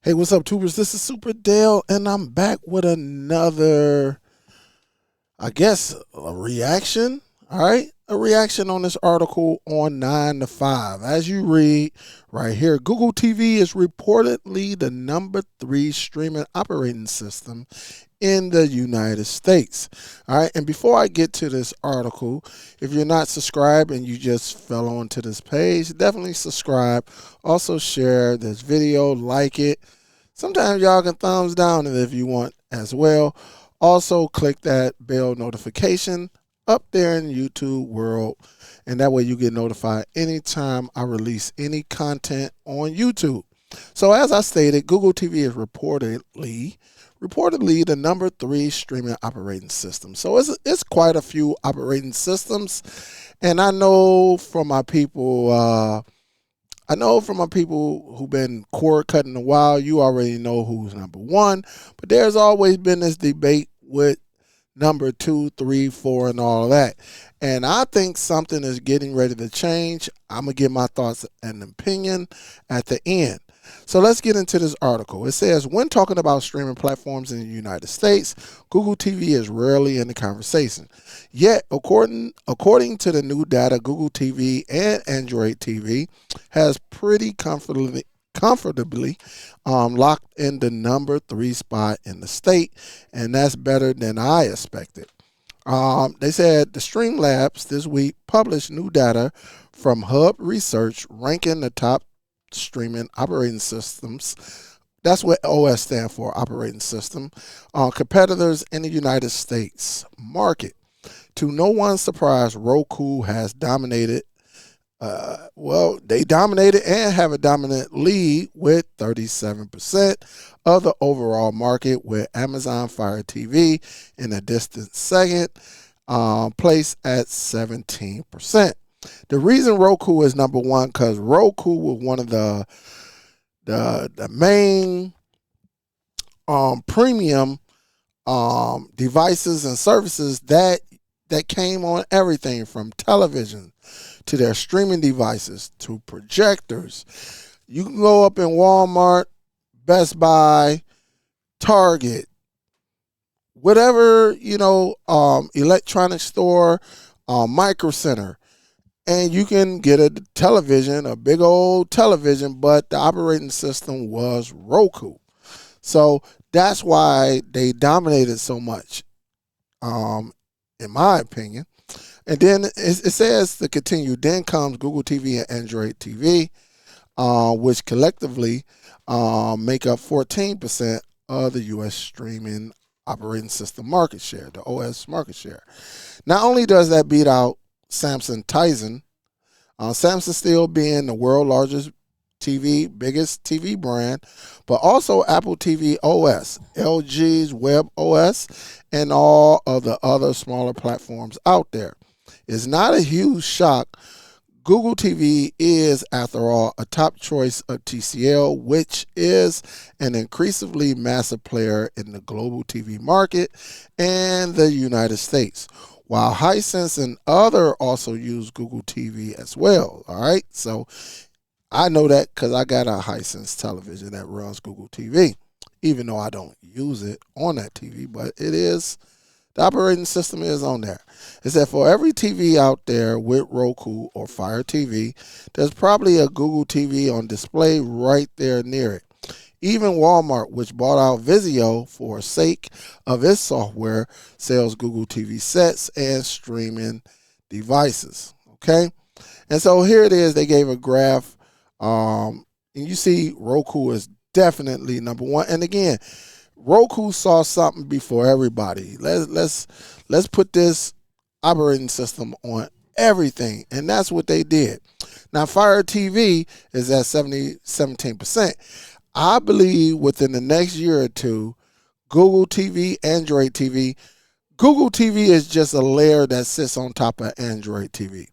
Hey, what's up, tubers? This is Superdell, and I'm back with another, I guess, a reaction. All right, a reaction on this article on 9 to 5. As you read right here, Google TV is reportedly the number three streaming operating system in the United States. All right, and before I get to this article, if you're not subscribed and you just fell onto this page, definitely subscribe. Also, share this video, like it. Sometimes y'all can thumbs down it if you want as well. Also, click that bell notification up there in YouTube world, and that way you get notified anytime I release any content on YouTube. So as I stated, Google TV is reportedly the number three streaming operating system. So it's quite a few operating systems, and I know from my people who've been cord cutting a while, you already know who's number one. But there's always been this debate with number 2, 3, 4, and all that. And I think something is getting ready to change. I'm going to give my thoughts and opinion at the end. So let's get into this article. It says, when talking about streaming platforms in the United States, Google TV is rarely in the conversation. Yet, according to the new data, Google TV and Android TV has pretty comfortably locked in the number three spot in the state, and that's better than I expected. They said the Streamlabs this week published new data from Hub Research ranking the top streaming operating systems. That's what OS stand for, operating system. Competitors in the United States market. To no one's surprise, Roku has dominated. They dominated and have a dominant lead with 37% of the overall market, with Amazon Fire TV in a distant second place at 17%. The reason Roku is number one, because Roku was one of the main premium devices and services that came on everything from television to their streaming devices to projectors. You can go up in Walmart, Best Buy, Target, whatever, electronic store, Micro Center, and you can get a television, a big old television, but the operating system was Roku. So that's why they dominated so much, in my opinion. And then it says to continue, then comes Google TV and Android TV, which collectively make up 14% of the U.S. streaming operating system market share, the OS market share. Not only does that beat out Samsung Tizen, Samsung still being the world's largest biggest TV brand, but also Apple TV OS, LG's Web OS, and all of the other smaller platforms out there. It's not a huge shock. Google TV is, after all, a top choice of TCL, which is an increasingly massive player in the global TV market and the United States, while Hisense and other also use Google TV as well. All right, so I know that because I got a Hisense television that runs Google TV, even though I don't use it on that TV, but it is. The operating system is on there. It said for every TV out there with Roku or Fire TV, there's probably a Google TV on display right there near it. Even Walmart, which bought out Vizio for sake of its software, sells Google TV sets and streaming devices. Okay? And so here it is. They gave a graph. And you see Roku is definitely number one. And again, Roku saw something before everybody. Let's put this operating system on everything, and that's what they did. Now, Fire TV is at 17%. I believe within the next year or two, Google TV, Android TV, Google TV is just a layer that sits on top of Android TV.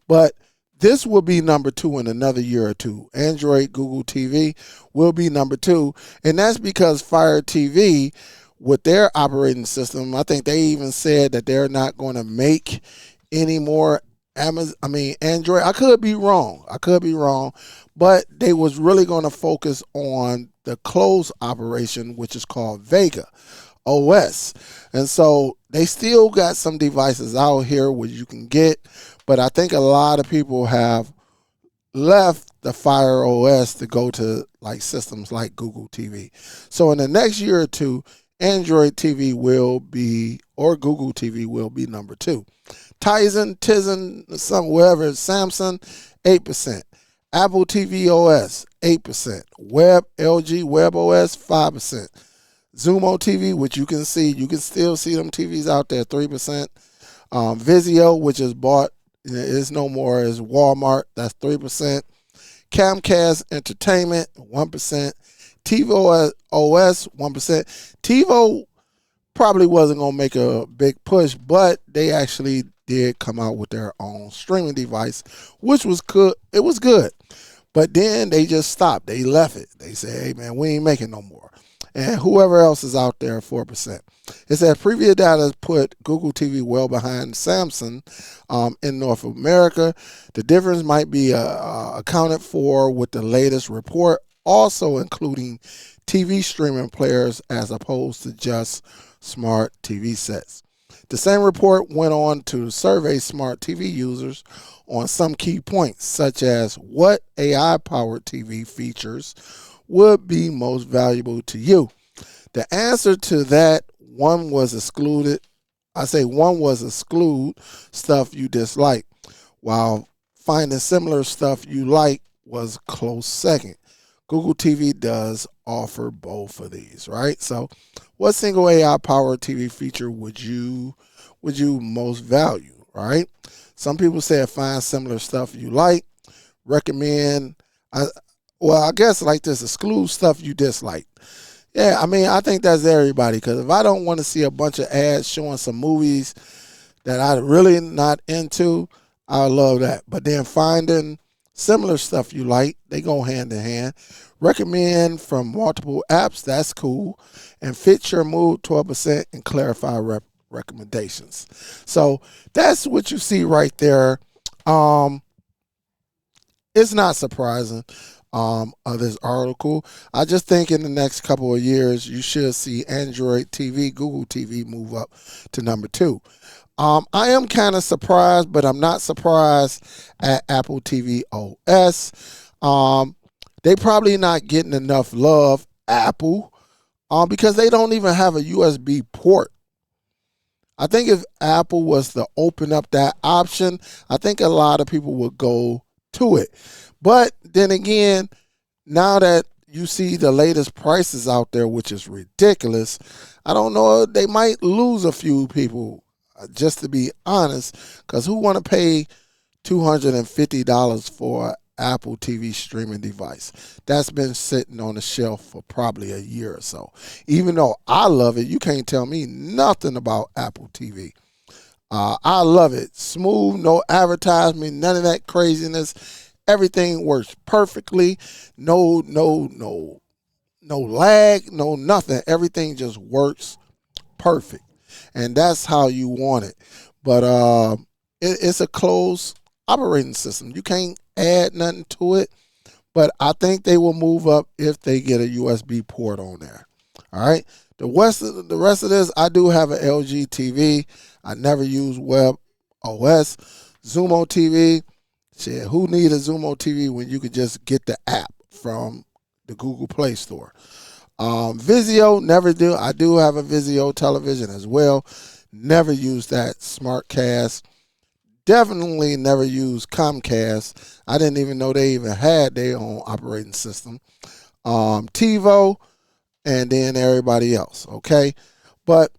But this will be number two in another year or two. Android, Google TV will be number two. And that's because Fire TV, with their operating system, I think they even said that they're not going to make any more Amazon, I mean Android. I could be wrong. I could be wrong, but they was really going to focus on the closed operation, which is called Vega OS. And so they still got some devices out here where you can get, but I think a lot of people have left the Fire OS to go to like systems like Google TV. So in the next year or two, Android TV will be, or Google TV will be number two. Tizen, some wherever, Samsung, 8%. Apple TV OS, 8%. LG Web OS, 5%. Zumo TV, which you can still see them TVs out there, 3%. Vizio, which is bought, is no more, is Walmart, that's 3%. Comcast Entertainment, 1%. TiVo OS, 1%. TiVo probably wasn't going to make a big push, but they actually did come out with their own streaming device, which was good. It was good. But then they just stopped. They left it. They said, hey, man, we ain't making no more. And whoever else is out there, 4%. It said previous data put Google TV well behind Samsung in North America. The difference might be accounted for with the latest report, also including TV streaming players as opposed to just smart TV sets. The same report went on to survey smart TV users on some key points, such as what AI-powered TV features would be most valuable to you. The answer to that, one was exclude stuff you dislike, while finding similar stuff you like was close second. Google TV does offer both of these, right? So what single AI powered TV feature would you most value, right? Some people say find similar stuff you like, recommend, I guess like this, exclude stuff you dislike. Yeah, I mean, I think that's everybody, because if I don't want to see a bunch of ads showing some movies that I'm really not into, I love that. But then finding similar stuff you like, they go hand in hand. Recommend from multiple apps, that's cool. And fit your mood, 12%, and clarify recommendations. So that's what you see right there. It's not surprising. Of this article, I just think in the next couple of years you should see Android TV, Google TV move up to number two. I am kind of surprised, but I'm not surprised at Apple TV OS. They probably not getting enough love, Apple, because they don't even have a USB port. I think if Apple was to open up that option, I think a lot of people would go to it. But then again, now that you see the latest prices out there, which is ridiculous, I don't know, they might lose a few people, just to be honest, because who want to pay $250 for an Apple TV streaming device? That's been sitting on the shelf for probably a year or so. Even though I love it, you can't tell me nothing about Apple TV. I love it. Smooth, no advertisement, none of that craziness. Everything works perfectly. No lag, no nothing. Everything just works perfect. And that's how you want it. But it's a closed operating system. You can't add nothing to it. But I think they will move up if they get a USB port on there. All right. The rest of this, I do have an LG TV. I never use Web OS. Zumo TV. Shit, who need a Zumo TV when you could just get the app from the Google Play Store? Vizio, never do. I do have a Vizio television as well. Never use that. SmartCast. Definitely never use Comcast. I didn't even know they even had their own operating system. TiVo, and then everybody else, okay? But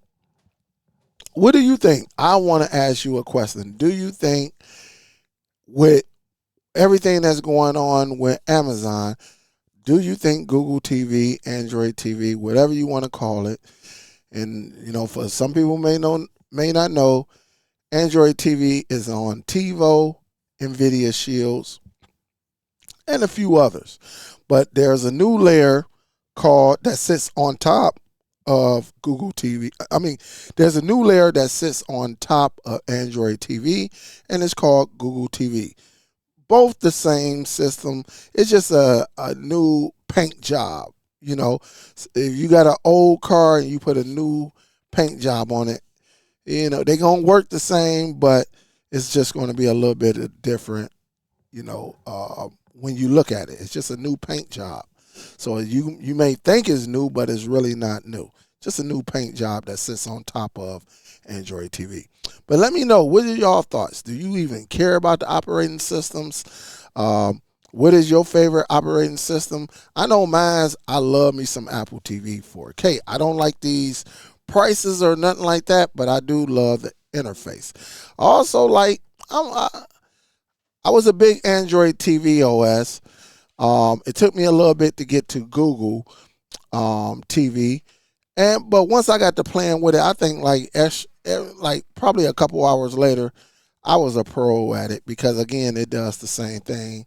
what do you think? I want to ask you a question. Do you think with everything that's going on with Amazon, do you think Google TV, Android TV, whatever you want to call it, and for some people may not know, Android TV is on TiVo, NVIDIA Shields, and a few others. But there's a new layer that sits on top of Google TV. I mean, there's a new layer that sits on top of Android TV, and it's called Google TV. Both the same system. It's just a new paint job. You know, if you got an old car and you put a new paint job on it, you know, they're going to work the same, but it's just going to be a little bit different, you know, when you look at it. It's just a new paint job. So you may think it's new, but it's really not new. Just a new paint job that sits on top of Android TV. But let me know, what are y'all thoughts? Do you even care about the operating systems? What is your favorite operating system? I know mine's, I love me some Apple TV 4K. I don't like these prices or nothing like that, but I do love the interface. Also, like, I was a big Android TV OS. It took me a little bit to get to Google TV, but once I got to playing with it, I think like probably a couple hours later, I was a pro at it because again, it does the same thing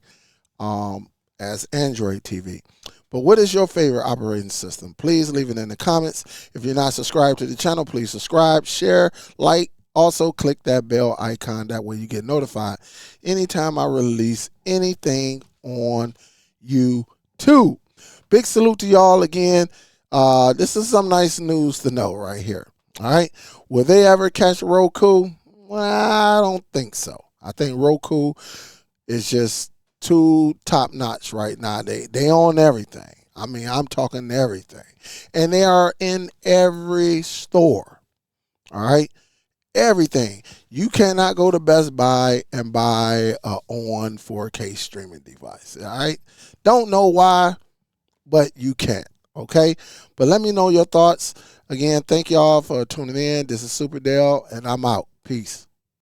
as Android TV. But what is your favorite operating system? Please leave it in the comments. If you're not subscribed to the channel, please subscribe, share, like. Also, click that bell icon. That way you get notified anytime I release anything on YouTube. Big salute to y'all again. This is some nice news to know right here. All right. Will they ever catch Roku? Well, I don't think so. I think Roku is just too top notch right now. They own everything. I mean, I'm talking everything. And they are in every store. All right. Everything. You cannot go to Best Buy and buy a on 4K streaming device. All right. Don't know why, but you can. Okay. But let me know your thoughts. Again, thank y'all for tuning in. This is Superdell, and I'm out. Peace.